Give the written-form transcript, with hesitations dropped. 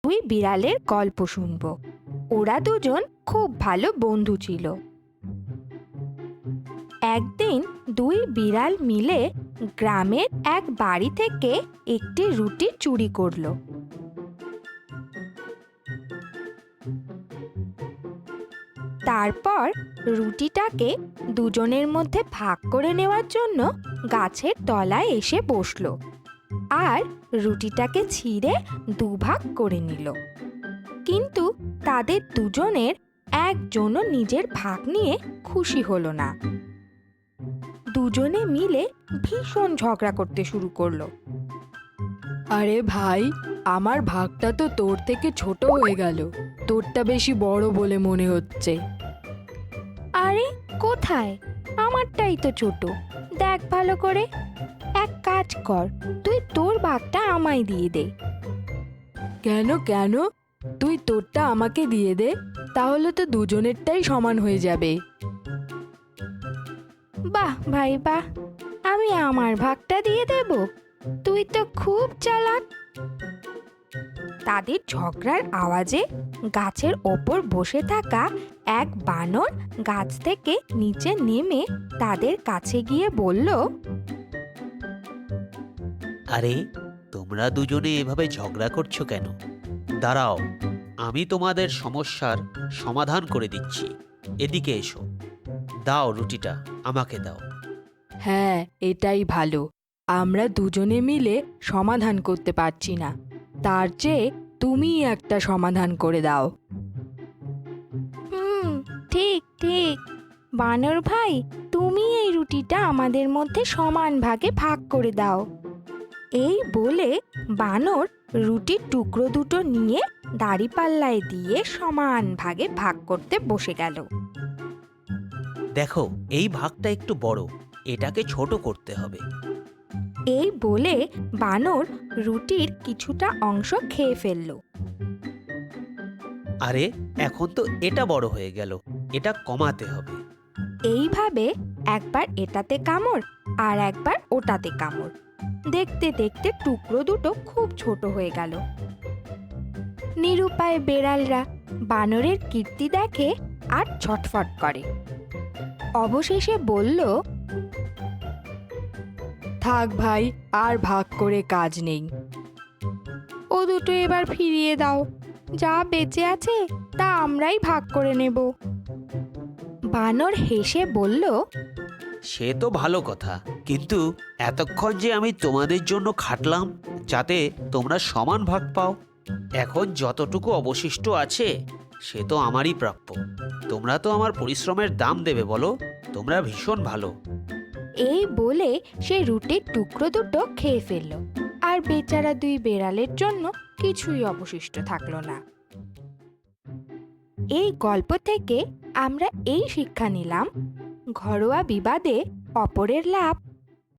দুই বিড়ালের গল্প শুনবো। ওরা দুজন খুব ভালো বন্ধু ছিল। একদিন দুই বিড়াল মিলে গ্রামের এক বাড়ি থেকে একটি রুটি চুরি করলো। তারপর রুটিটাকে দুজনের মধ্যে ভাগ করে নেওয়ার জন্য গাছের তলায় এসে বসলো আর রুটিটাকে ছিঁড়ে দুভাগ করে নিল। কিন্তু তাদের দুজনের একজনও নিজের ভাগ নিয়ে খুশি হলো না। দুজনে মিলে ভীষণ ঝগড়া করতে শুরু করলো। আরে ভাই, আমার ভাগটা তো তোর থেকে ছোট হয়ে গেল। তোরটা বেশি বড় বলে মনে হচ্ছে। আরে কোথায়, আমারটাই তো ছোট, দেখ ভালো করে। এক কাজ কর, তুই তোর ভাগটা আমায় দিয়ে দে। কেন কেন? তুই তোরটা আমাকে দিয়ে দে, তাহলে তো দুজনেরটাই সমান হয়ে যাবে। বাহ ভাই বাহ, আমি আমার ভাগটা দিয়ে দেব? তুই তো খুব চালাক। তাদের ঝগড়ার আওয়াজে গাছের ওপর বসে থাকা এক বানর গাছ থেকে নিচে নেমে তাদের কাছে গিয়ে বলল, আরে, তোমরা দুজনে এভাবে ঝগড়া করছো কেন? দাঁড়াও, আমি তোমাদের সমস্যার সমাধান করে দিচ্ছি। এদিকে এসো, দাও রুটিটা আমাকে দাও। হ্যাঁ, এটাই ভালো। আমরা দুজনে মিলে সমাধান করতে পারছি না, তার চেয়ে তুমিই একটা সমাধান করে দাও। ঠিক ঠিক, বানর ভাই, তুমি এই রুটিটা আমাদের মধ্যে সমান ভাগে ভাগ করে দাও। এই বলে বানর রুটির টুকরো দুটো নিয়ে দাঁড়িপাল্লায় দিয়ে সমান ভাগে ভাগ করতে বসে গেল। দেখো, এই ভাগটা একটু বড়, এটাকে ছোট করতে হবে। এই বলে বানর রুটির কিছুটা অংশ খেয়ে ফেলল। আরে, এখন তো এটা বড় হয়ে গেল, এটা কমাতে হবে। এইভাবে একবার এটাতে কামড় আর একবার ওটাতে কামড়, দেখতে দেখতে টুকরো দুটো খুব ছোট হয়ে গেল। নিরুপায় বেড়ালরা বানরের কীর্তি দেখে আর ছটফট করে। অবশেষে বলল, থাক ভাই, আর ভাগ করে কাজ নেই। ও দুটো এবার ফিরিয়ে দাও, যা বেঁচে আছে তা আমরাই ভাগ করে নেব। বানর হেসে বলল, সে তো ভালো কথা, কিন্তু এতক্ষণ যে আমি তোমাদের জন্য খাটলাম যাতে তোমরা সমান ভাগ পাও, এখন যতটুকু অবশিষ্ট আছে সে তো আমারই প্রাপ্য। তোমরা তো আমার পরিশ্রমের দাম দেবে বলো, তোমরা ভীষণ ভালো। এই বলে সে রুটির টুকরো দুটো খেয়ে ফেলল, আর বেচারা দুই বেড়ালের জন্য কিছুই অবশিষ্ট থাকলো না। এই গল্প থেকে আমরা এই শিক্ষা নিলাম, ঘরোয়া বিবাদে অপরের লাভ